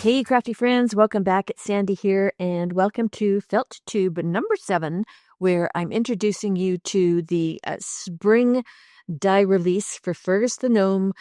Hey crafty friends, welcome back. It's Sandy here and welcome to Felt Tube number 7, where I'm introducing you to the spring die release for Fergus the Gnome.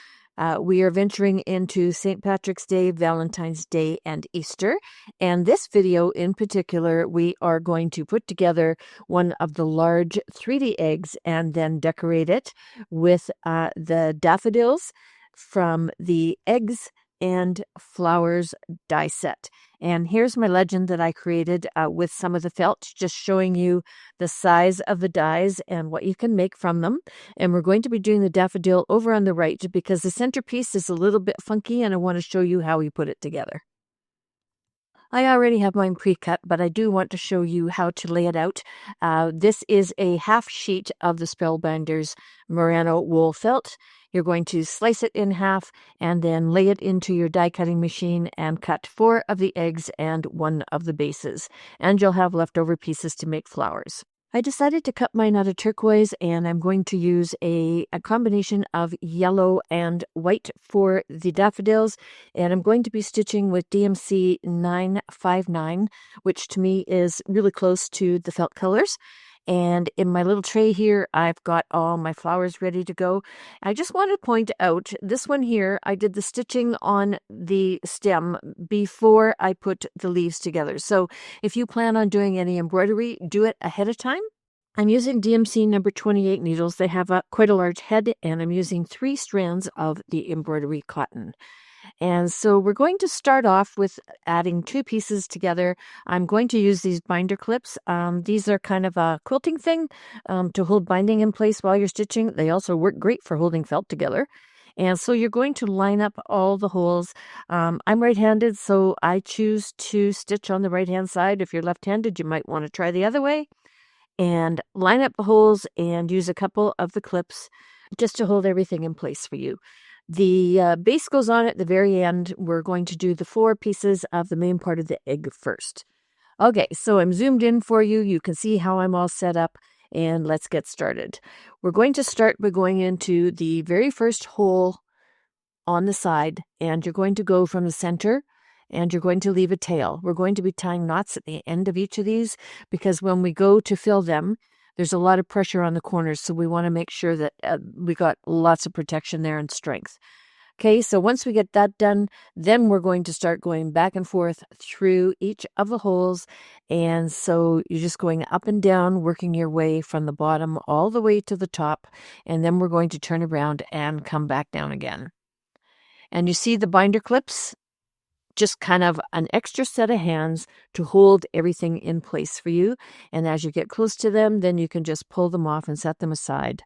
We are venturing into St. Patrick's Day, Valentine's Day, and Easter. And this video in particular, we are going to put together one of the large 3D eggs and then decorate it with the daffodils from the Eggs and Flowers die set. And here's my legend that I created with some of the felt, just showing you the size of the dies and what you can make from them. And we're going to be doing the daffodil over on the right because the centerpiece is a little bit funky and I want to show you how we put it together. I already have mine pre-cut, but I do want to show you how to lay it out. This is a half sheet of the Spellbinders Merino wool felt. You're going to slice it in half and then lay it into your die cutting machine and cut 4 of the eggs and 1 of the bases. And you'll have leftover pieces to make flowers. I decided to cut mine out of turquoise, and I'm going to use a combination of yellow and white for the daffodils, and I'm going to be stitching with DMC 959, which to me is really close to the felt colors. And in my little tray here, I've got all my flowers ready to go. I just want to point out this one here, I did the stitching on the stem before I put the leaves together. So if you plan on doing any embroidery, do it ahead of time. I'm using DMC number 28 needles. They have quite a large head, and I'm using 3 strands of the embroidery cotton. And so we're going to start off with adding 2 pieces together. I'm going to use these binder clips. These are kind of a quilting thing to hold binding in place while you're stitching. They also work great for holding felt together. And so you're going to line up all the holes. I'm right-handed, so I choose to stitch on the right-hand side. If you're left-handed, you might want to try the other way. And line up the holes and use a couple of the clips just to hold everything in place for you. The base goes on at the very end. We're going to do the 4 pieces of the main part of the egg first. Okay, so I'm zoomed in for you. You can see how I'm all set up, and let's get started. We're going to start by going into the very first hole on the side, and you're going to go from the center, and you're going to leave a tail. We're going to be tying knots at the end of each of these because when we go to fill them, there's a lot of pressure on the corners, so we want to make sure that we got lots of protection there and strength. Okay, so once we get that done, then we're going to start going back and forth through each of the holes. And so you're just going up and down, working your way from the bottom all the way to the top. And then we're going to turn around and come back down again. And you see the binder clips? Just kind of an extra set of hands to hold everything in place for you. And as you get close to them, then you can just pull them off and set them aside.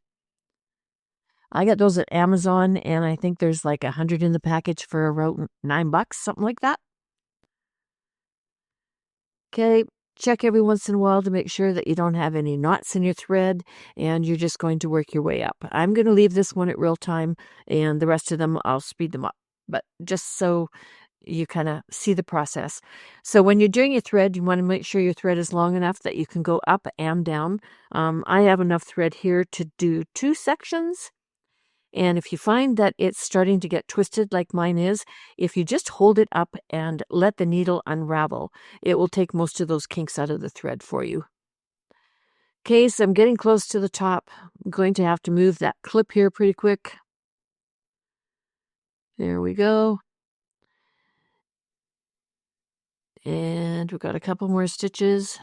I got those at Amazon, and I think there's like 100 in the package for around $9, something like that. Okay, check every once in a while to make sure that you don't have any knots in your thread, and you're just going to work your way up. I'm going to leave this one at real time, and the rest of them, I'll speed them up. But just so you kind of see the process. So when you're doing your thread, you want to make sure your thread is long enough that you can go up and down. I have enough thread here to do 2 sections. And if you find that it's starting to get twisted like mine is, if you just hold it up and let the needle unravel, it will take most of those kinks out of the thread for you. Okay, so I'm getting close to the top. I'm going to have to move that clip here pretty quick. There we go. And we've got a couple more stitches.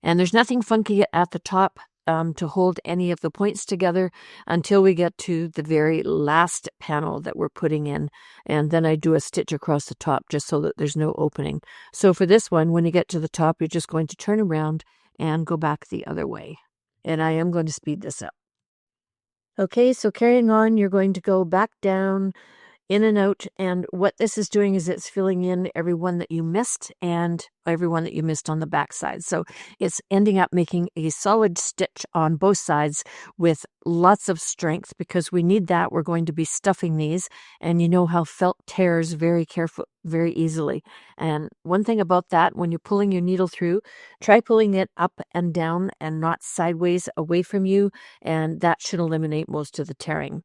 And there's nothing funky at the top to hold any of the points together until we get to the very last panel that we're putting in. And then I do a stitch across the top just so that there's no opening. So for this one, when you get to the top, you're just going to turn around and go back the other way. And I am going to speed this up. Okay, so carrying on, you're going to go back down, in and out, and what this is doing is it's filling in every one that you missed and every one that you missed on the back side. So it's ending up making a solid stitch on both sides with lots of strength because we need that. We're going to be stuffing these, and you know how felt tears very easily. And one thing about that, when you're pulling your needle through, try pulling it up and down and not sideways away from you, and that should eliminate most of the tearing.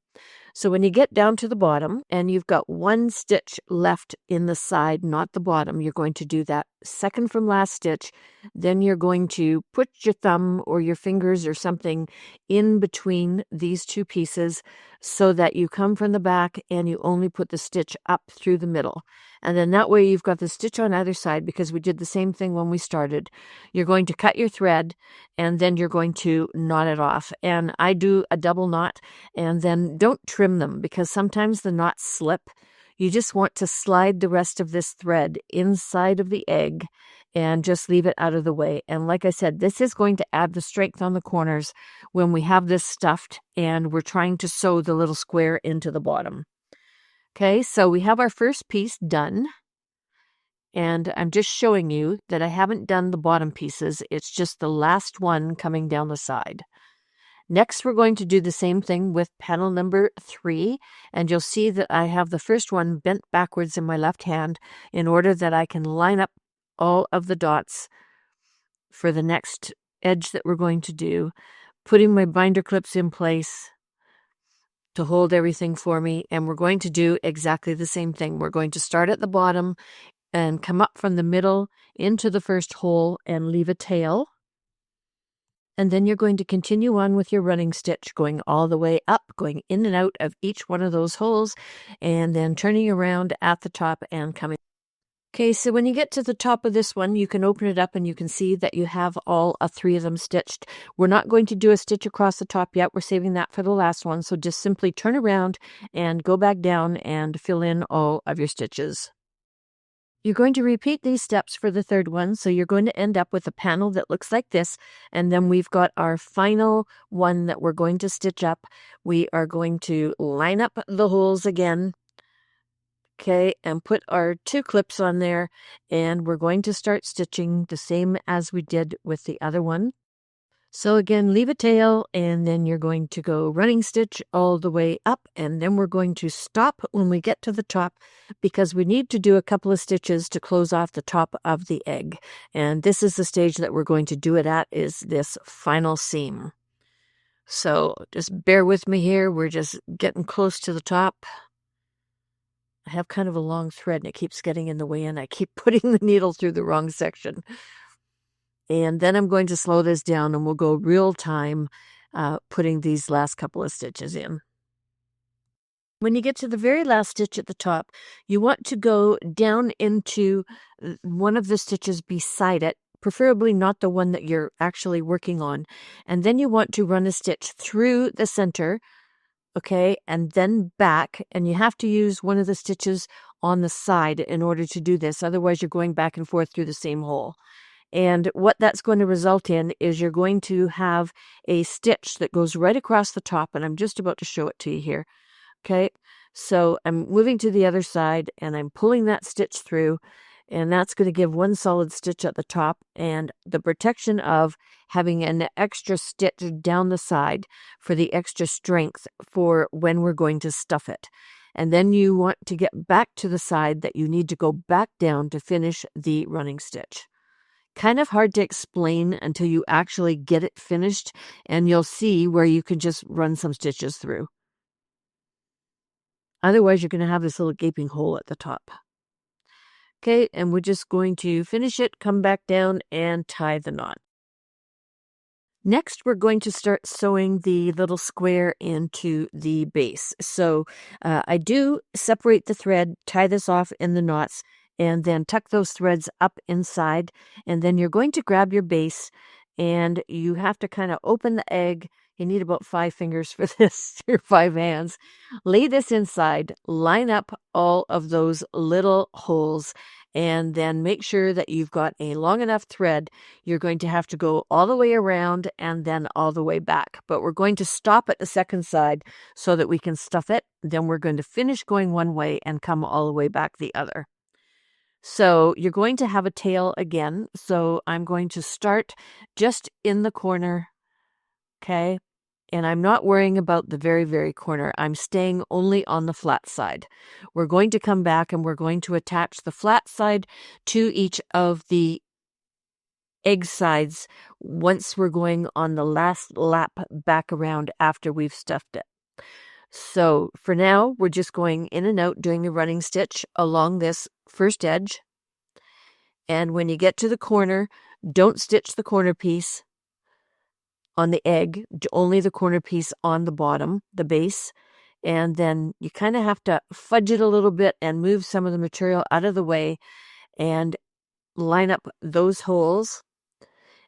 So when you get down to the bottom and you've got one stitch left in the side, not the bottom, you're going to do that second from last stitch. Then you're going to put your thumb or your fingers or something in between these two pieces so that you come from the back and you only put the stitch up through the middle. And then that way you've got the stitch on either side, because we did the same thing when we started. You're going to cut your thread and then you're going to knot it off. And I do a double knot, and then don't trim them because sometimes the knots slip. You just want to slide the rest of this thread inside of the egg and just leave it out of the way. And like I said, this is going to add the strength on the corners when we have this stuffed and we're trying to sew the little square into the bottom. Okay, so we have our first piece done. And I'm just showing you that I haven't done the bottom pieces. It's just the last one coming down the side. Next, we're going to do the same thing with panel number 3, and you'll see that I have the first one bent backwards in my left hand in order that I can line up all of the dots for the next edge that we're going to do, putting my binder clips in place to hold everything for me, and we're going to do exactly the same thing. We're going to start at the bottom and come up from the middle into the first hole and leave a tail. And then you're going to continue on with your running stitch, going all the way up, going in and out of each one of those holes, and then turning around at the top and coming. Okay, so when you get to the top of this one, you can open it up and you can see that you have all 3 of them stitched. We're not going to do a stitch across the top yet. We're saving that for the last one. So just simply turn around and go back down and fill in all of your stitches. You're going to repeat these steps for the third one, so you're going to end up with a panel that looks like this, and then we've got our final one that we're going to stitch up. We are going to line up the holes again, okay, and put our 2 clips on there, and we're going to start stitching the same as we did with the other one. So again, leave a tail, and then you're going to go running stitch all the way up, and then we're going to stop when we get to the top because we need to do a couple of stitches to close off the top of the egg. And this is the stage that we're going to do it at, is this final seam. So just bear with me here. We're just getting close to the top. I have kind of a long thread and it keeps getting in the way, and I keep putting the needle through the wrong section. And then I'm going to slow this down and we'll go real time putting these last couple of stitches in. When you get to the very last stitch at the top, you want to go down into one of the stitches beside it, preferably not the one that you're actually working on. And then you want to run a stitch through the center, okay, and then back. And you have to use one of the stitches on the side in order to do this. Otherwise, you're going back and forth through the same hole. And what that's going to result in is you're going to have a stitch that goes right across the top, and I'm just about to show it to you here. Okay, so I'm moving to the other side and I'm pulling that stitch through, and that's going to give one solid stitch at the top and the protection of having an extra stitch down the side for the extra strength for when we're going to stuff it. And then you want to get back to the side that you need to go back down to finish the running stitch. Kind of hard to explain until you actually get it finished, and you'll see where you can just run some stitches through. Otherwise, you're going to have this little gaping hole at the top. Okay, and we're just going to finish it, come back down, and tie the knot. Next, we're going to start sewing the little square into the base. So I do separate the thread, tie this off in the knots, and then tuck those threads up inside. And then you're going to grab your base, and you have to kind of open the egg. You need about 5 fingers for this, or 5 hands. Lay this inside, line up all of those little holes, and then make sure that you've got a long enough thread. You're going to have to go all the way around and then all the way back. But we're going to stop at the second side so that we can stuff it. Then we're going to finish going one way and come all the way back the other. So you're going to have a tail again. So I'm going to start just in the corner, okay? And I'm not worrying about the very, very corner. I'm staying only on the flat side. We're going to come back and we're going to attach the flat side to each of the egg sides once we're going on the last lap back around after we've stuffed it. So for now, we're just going in and out doing the running stitch along this first edge. And when you get to the corner, don't stitch the corner piece on the egg, only the corner piece on the bottom, the base. And then you kind of have to fudge it a little bit and move some of the material out of the way and line up those holes.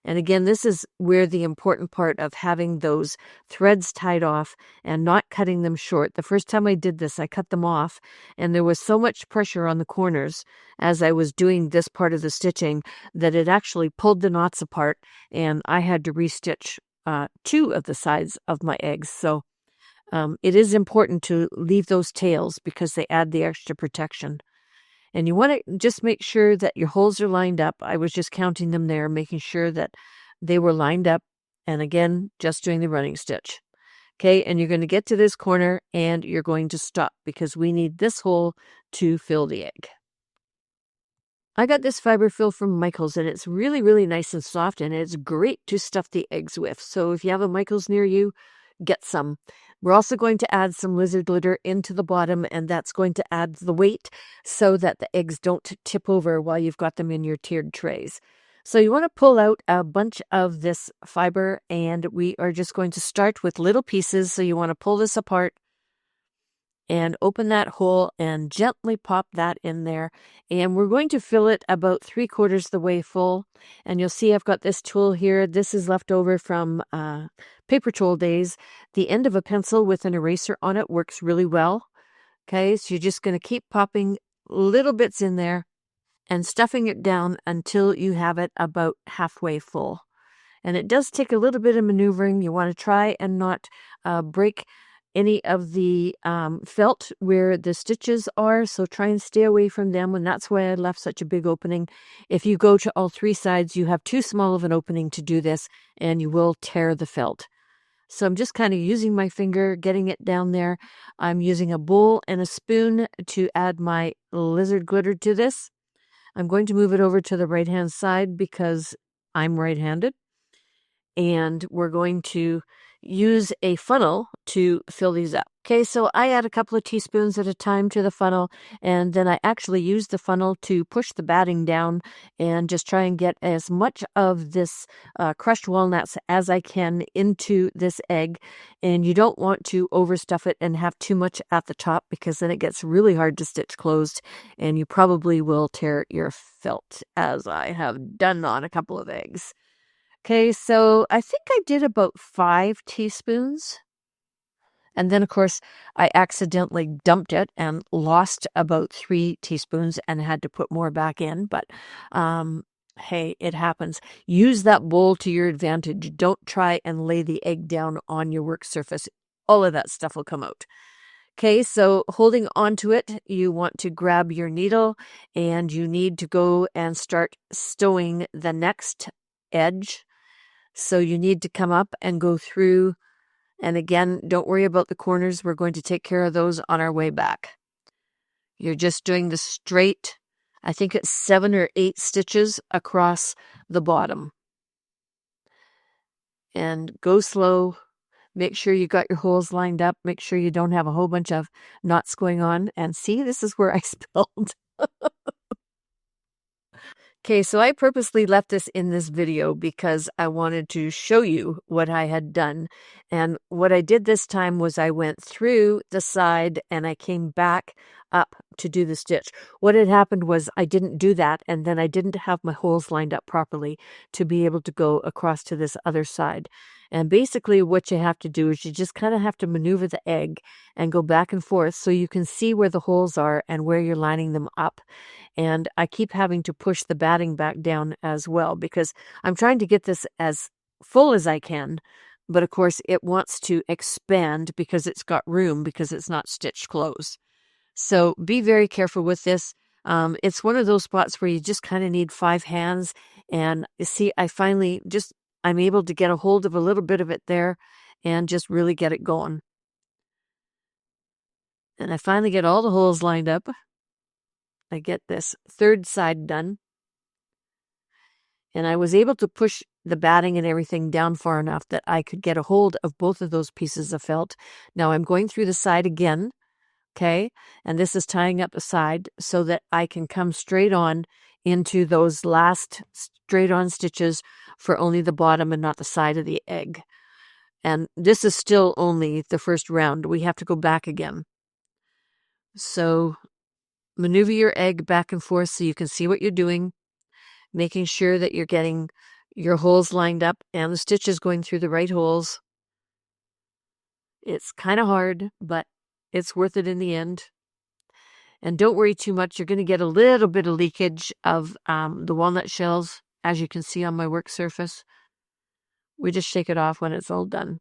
And again, this is where the important part of having those threads tied off and not cutting them short. The first time I did this, I cut them off, and there was so much pressure on the corners as I was doing this part of the stitching that it actually pulled the knots apart, and I had to restitch 2 of the sides of my eggs. So it is important to leave those tails because they add the extra protection. And you want to just make sure that your holes are lined up. I was just counting them there, making sure that they were lined up. And again, just doing the running stitch. Okay, and you're going to get to this corner and you're going to stop because we need this hole to fill the egg. I got this fiber fill from Michael's, and it's really, really nice and soft, and it's great to stuff the eggs with. So if you have a Michael's near you, get some. We're also going to add some lizard glitter into the bottom, and that's going to add the weight so that the eggs don't tip over while you've got them in your tiered trays. So you want to pull out a bunch of this fiber, and we are just going to start with little pieces. So you want to pull this apart and open that hole and gently pop that in there. And we're going to fill it about 3/4 the way full. And you'll see I've got this tool here. This is left over from paper tool days. The end of a pencil with an eraser on it works really well. Okay, so you're just going to keep popping little bits in there and stuffing it down until you have it about halfway full. And it does take a little bit of maneuvering. You want to try and not break any of the felt where the stitches are, so try and stay away from them, and that's why I left such a big opening. If you go to all 3 sides, you have too small of an opening to do this, and you will tear the felt. So I'm just kind of using my finger, getting it down there. I'm using a bowl and a spoon to add my lizard glitter to this. I'm going to move it over to the right-hand side because I'm right-handed. And we're going to use a funnel to fill these up. Okay, so I add a couple of teaspoons at a time to the funnel, and then I actually use the funnel to push the batting down and just try and get as much of this crushed walnuts as I can into this egg. And you don't want to overstuff it and have too much at the top because then it gets really hard to stitch closed, and you probably will tear your felt, as I have done on a couple of eggs. Okay, so I think I did about 5 teaspoons. And then, of course, I accidentally dumped it and lost about 3 teaspoons and had to put more back in. But hey, it happens. Use that bowl to your advantage. Don't try and lay the egg down on your work surface. All of that stuff will come out. Okay, so holding onto it, you want to grab your needle and you need to go and start stowing the next edge. So you need to come up and go through. And again, don't worry about the corners. We're going to take care of those on our way back. You're just doing the straight, I think it's 7 or 8 stitches across the bottom. And go slow. Make sure you got your holes lined up. Make sure you don't have a whole bunch of knots going on. And see, this is where I spelled. Okay, so I purposely left this in this video because I wanted to show you what I had done. And what I did this time was I went through the side and I came back up to do the stitch. What had happened was I didn't do that, and then I didn't have my holes lined up properly to be able to go across to this other side. And basically what you have to do is you just kind of have to maneuver the egg and go back and forth so you can see where the holes are and where you're lining them up. And I keep having to push the batting back down as well because I'm trying to get this as full as I can. But of course, it wants to expand because it's got room because it's not stitched closed. So be very careful with this. It's one of those spots where you just kind of need 5 hands. And you see, I'm able to get a hold of a little bit of it there and just really get it going. And I finally get all the holes lined up. I get this 3rd side done. And I was able to push the batting and everything down far enough that I could get a hold of both of those pieces of felt. Now I'm going through the side again, okay? And this is tying up the side so that I can come straight on into those last straight on stitches for only the bottom and not the side of the egg. And this is still only the first round. We have to go back again. So maneuver your egg back and forth so you can see what you're doing, making sure that you're getting your holes lined up and the stitches going through the right holes. It's kind of hard, but it's worth it in the end. And don't worry too much. You're going to get a little bit of leakage of the walnut shells, as you can see on my work surface. We just shake it off when it's all done.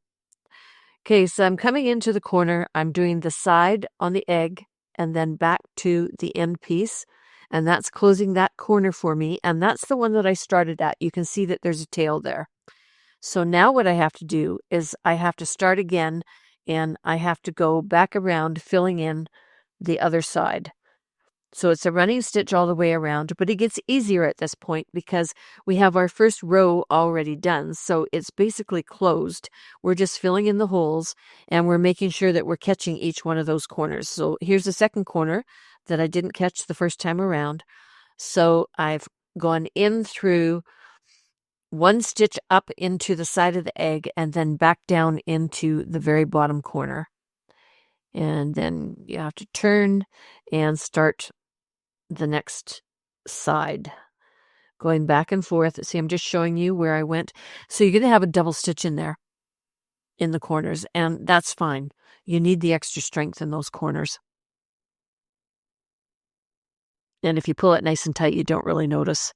Okay, so I'm coming into the corner. I'm doing the side on the egg and then back to the end piece. And that's closing that corner for me. And that's the one that I started at. You can see that there's a tail there. So now what I have to do is I have to start again and I have to go back around filling in the other side. So it's a running stitch all the way around, but it gets easier at this point because we have our first row already done. So it's basically closed. We're just filling in the holes and we're making sure that we're catching each one of those corners. So here's the second corner that I didn't catch the first time around. So I've gone in through one stitch up into the side of the egg and then back down into the very bottom corner. And then you have to turn and start the next side, going back and forth. See, I'm just showing you where I went. So you're going to have a double stitch in there in the corners, and that's fine. You need the extra strength in those corners. And if you pull it nice and tight, you don't really notice.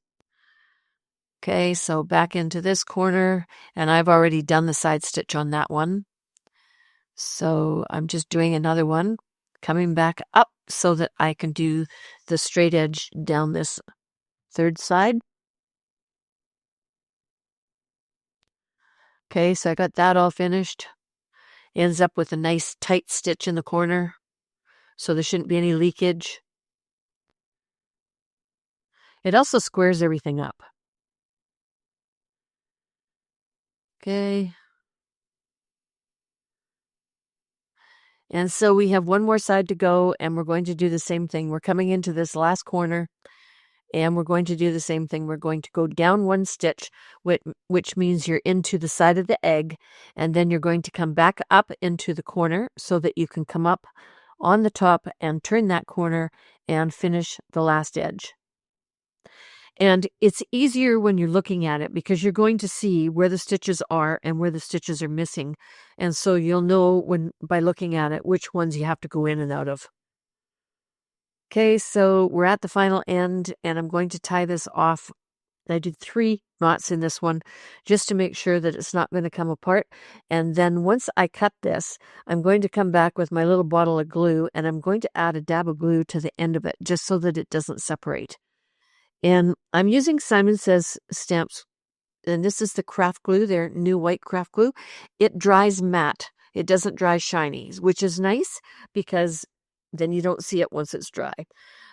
Okay, so back into this corner, and I've already done the side stitch on that one. So I'm just doing another one, coming back up so that I can do the straight edge down this third side. Okay, so I got that all finished. Ends up with a nice tight stitch in the corner, so there shouldn't be any leakage. It also squares everything up. Okay. And so we have one more side to go, and we're going to do the same thing. We're coming into this last corner, and we're going to do the same thing. We're going to go down one stitch, which means you're into the side of the egg, and then you're going to come back up into the corner so that you can come up on the top and turn that corner and finish the last edge. And it's easier when you're looking at it because you're going to see where the stitches are and where the stitches are missing. And so you'll know by looking at it which ones you have to go in and out of. Okay, so we're at the final end and I'm going to tie this off. I did 3 knots in this one just to make sure that it's not going to come apart. And then once I cut this, I'm going to come back with my little bottle of glue and I'm going to add a dab of glue to the end of it just so that it doesn't separate. And I'm using Simon Says stamps, and this is the craft glue, their new white craft glue. It dries matte. It doesn't dry shiny, which is nice because then you don't see it once it's dry.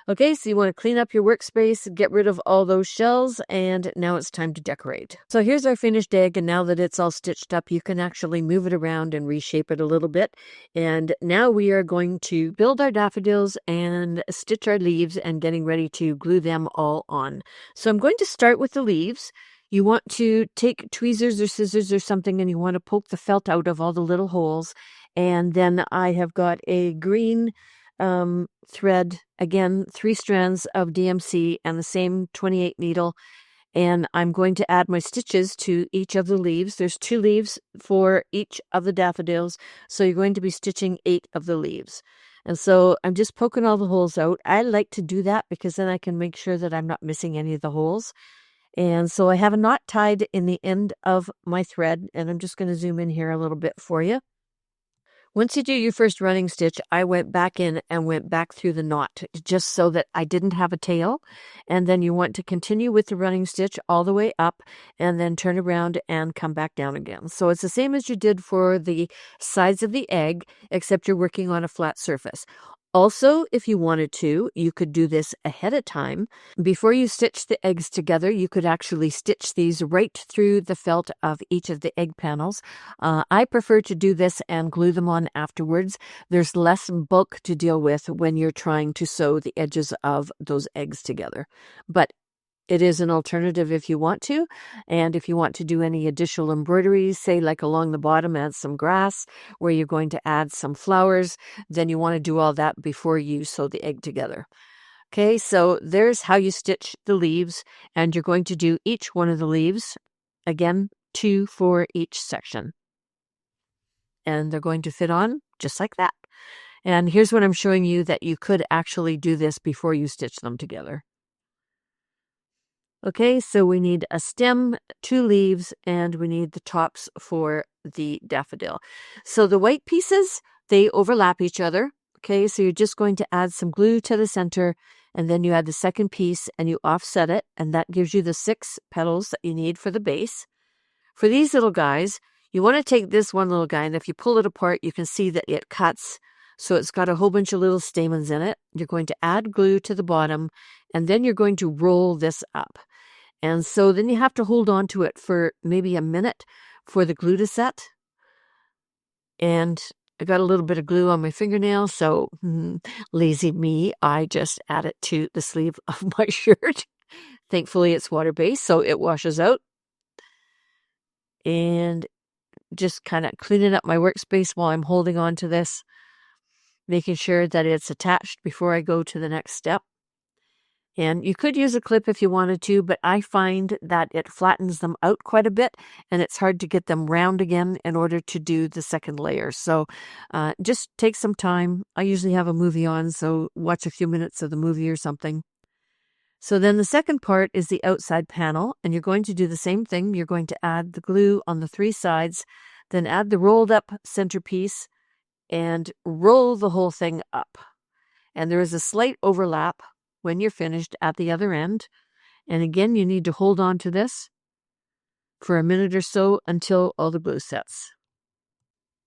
Okay, so you want to clean up your workspace, get rid of all those shells, and now it's time to decorate. So here's our finished egg, and now that it's all stitched up, you can actually move it around and reshape it a little bit. And now we are going to build our daffodils and stitch our leaves and getting ready to glue them all on. So I'm going to start with the leaves. You want to take tweezers or scissors or something, and you want to poke the felt out of all the little holes. And then I have got a green thread, again 3 strands of DMC and the same 28 needle, and I'm going to add my stitches to each of the leaves. There's 2 leaves for each of the daffodils, so you're going to be stitching 8 of the leaves. And so I'm just poking all the holes out. I like to do that because then I can make sure that I'm not missing any of the holes. And so I have a knot tied in the end of my thread, and I'm just going to zoom in here a little bit for you. Once you do your first running stitch, I went back in and went back through the knot just so that I didn't have a tail. And then you want to continue with the running stitch all the way up and then turn around and come back down again. So it's the same as you did for the sides of the egg, except you're working on a flat surface. Also, if you wanted to, you could do this ahead of time. Before you stitch the eggs together, you could actually stitch these right through the felt of each of the egg panels. I prefer to do this and glue them on afterwards. There's less bulk to deal with when you're trying to sew the edges of those eggs together. But it is an alternative if you want to. And if you want to do any additional embroideries, say like along the bottom, add some grass where you're going to add some flowers, then you want to do all that before you sew the egg together. Okay, so there's how you stitch the leaves, and you're going to do each one of the leaves, again, 2 for each section. And they're going to fit on just like that. And here's what I'm showing you that you could actually do this before you stitch them together. Okay, so we need a stem, 2 leaves, and we need the tops for the daffodil. So the white pieces, they overlap each other. Okay, so you're just going to add some glue to the center, and then you add the second piece and you offset it, and that gives you the 6 petals that you need for the base. For these little guys, you want to take this one little guy, and if you pull it apart, you can see that it cuts. So it's got a whole bunch of little stamens in it. You're going to add glue to the bottom, and then you're going to roll this up. And so then you have to hold on to it for maybe a minute for the glue to set. And I got a little bit of glue on my fingernail, so lazy me, I just add it to the sleeve of my shirt. Thankfully, it's water-based, so it washes out. And just kind of cleaning up my workspace while I'm holding on to this, making sure that it's attached before I go to the next step. And you could use a clip if you wanted to, but I find that it flattens them out quite a bit, and it's hard to get them round again in order to do the second layer. So just take some time. I usually have a movie on, so watch a few minutes of the movie or something. So then the second part is the outside panel, and you're going to do the same thing. You're going to add the glue on the 3 sides, then add the rolled up centerpiece, and roll the whole thing up. And there is a slight overlap when you're finished at the other end. And again, you need to hold on to this for a minute or so until all the glue sets.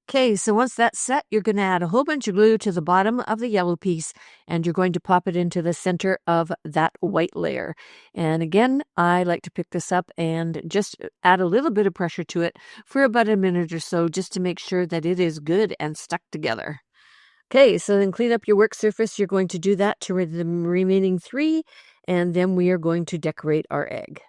Okay, so once that's set, you're going to add a whole bunch of glue to the bottom of the yellow piece, and you're going to pop it into the center of that white layer. And again, I like to pick this up and just add a little bit of pressure to it for about a minute or so, just to make sure that it is good and stuck together. Okay, so then clean up your work surface. You're going to do that to the remaining 3, and then we are going to decorate our egg.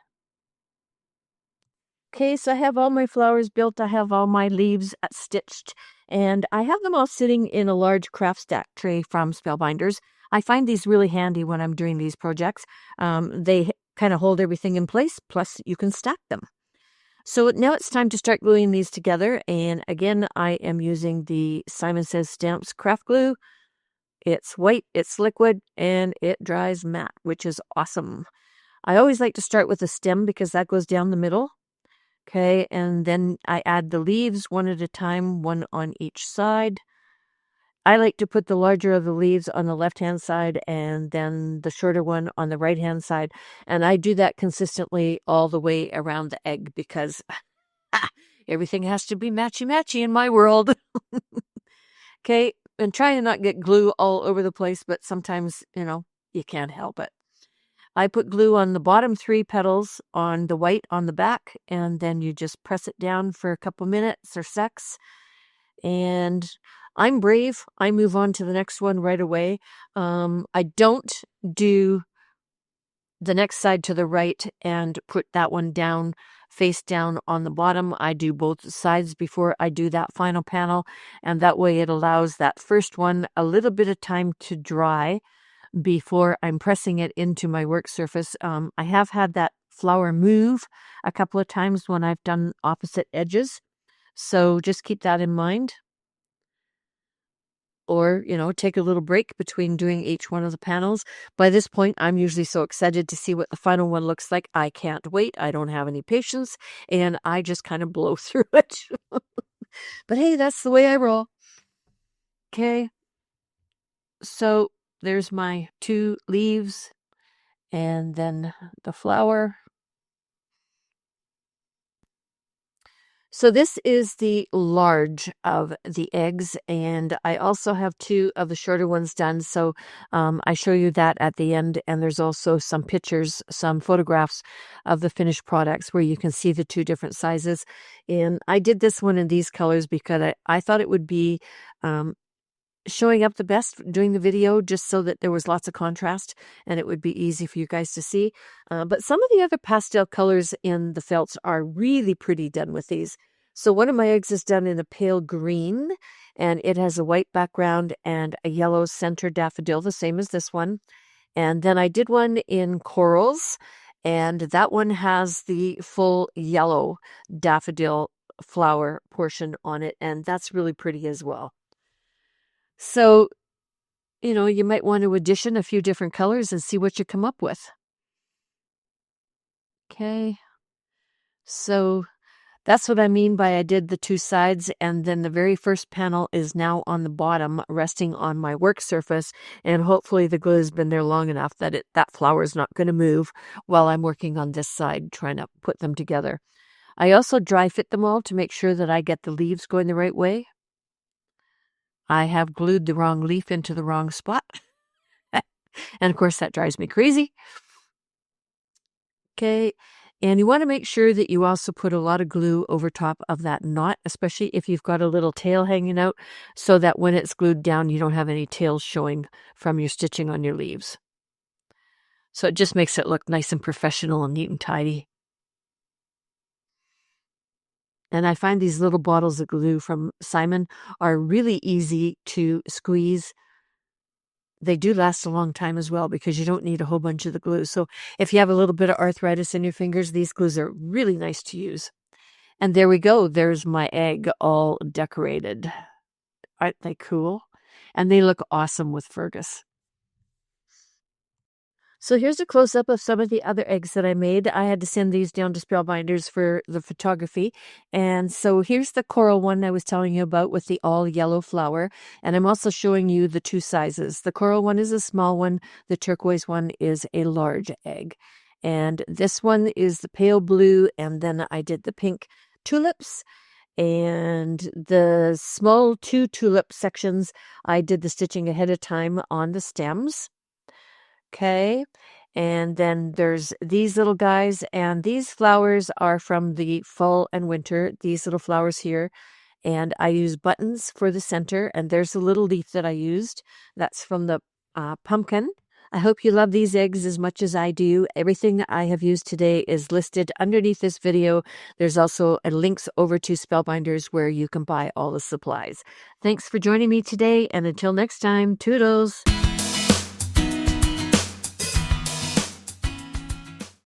Okay, so I have all my flowers built. I have all my leaves stitched, and I have them all sitting in a large craft stack tray from Spellbinders. I find these really handy when I'm doing these projects. They kind of hold everything in place, plus you can stack them. So now it's time to start gluing these together, and again, I am using the Simon Says Stamps craft glue. It's white, it's liquid, and it dries matte, which is awesome. I always like to start with the stem because that goes down the middle. Okay, and then I add the leaves one at a time, one on each side. I like to put the larger of the leaves on the left-hand side and then the shorter one on the right-hand side. And I do that consistently all the way around the egg because everything has to be matchy-matchy in my world. Okay, and try to not get glue all over the place, but sometimes, you can't help it. I put glue on the bottom 3 petals on the white on the back, and then you just press it down for a couple minutes or secs. And I'm brave. I move on to the next one right away. I don't do the next side to the right and put that one down, face down on the bottom. I do both sides before I do that final panel, and that way it allows that first one a little bit of time to dry before I'm pressing it into my work surface. I have had that flower move a couple of times when I've done opposite edges, so just keep that in mind. Or, take a little break between doing each one of the panels. By this point, I'm usually so excited to see what the final one looks like. I can't wait. I don't have any patience, and I just kind of blow through it. But hey, that's the way I roll. Okay. So there's my 2 leaves and then the flower. So this is the large of the eggs, and I also have 2 of the shorter ones done. So I show you that at the end, and there's also some pictures, some photographs of the finished products where you can see the 2 different sizes. And I did this one in these colors because I thought it would be showing up the best doing the video, just so that there was lots of contrast and it would be easy for you guys to see. But some of the other pastel colors in the felts are really pretty done with these. So one of my eggs is done in a pale green, and it has a white background and a yellow center daffodil, the same as this one. And then I did one in corals, and that one has the full yellow daffodil flower portion on it, and that's really pretty as well. So, you might want to addition a few different colors and see what you come up with. Okay. So that's what I mean by I did the 2 sides, and then the very first panel is now on the bottom, resting on my work surface, and hopefully the glue has been there long enough that that flower is not going to move while I'm working on this side, trying to put them together. I also dry fit them all to make sure that I get the leaves going the right way. I have glued the wrong leaf into the wrong spot. And of course, that drives me crazy. Okay. And you want to make sure that you also put a lot of glue over top of that knot, especially if you've got a little tail hanging out, so that when it's glued down, you don't have any tails showing from your stitching on your leaves. So it just makes it look nice and professional and neat and tidy. And I find these little bottles of glue from Simon are really easy to squeeze. They do last a long time as well because you don't need a whole bunch of the glue. So if you have a little bit of arthritis in your fingers, these glues are really nice to use. And there we go. There's my egg all decorated. Aren't they cool? And they look awesome with Fergus. So here's a close-up of some of the other eggs that I made. I had to send these down to Spellbinders for the photography. And so here's the coral one I was telling you about with the all yellow flower. And I'm also showing you the 2 sizes. The coral one is a small one. The turquoise one is a large egg. And this one is the pale blue. And then I did the pink tulips. And the small 2 tulip sections, I did the stitching ahead of time on the stems. Okay, and then there's these little guys, and these flowers are from the fall and winter, these little flowers here, and I use buttons for the center, and there's a little leaf that I used. That's from the pumpkin. I hope you love these eggs as much as I do. Everything that I have used today is listed underneath this video. There's also links over to Spellbinders where you can buy all the supplies. Thanks for joining me today, and until next time, toodles!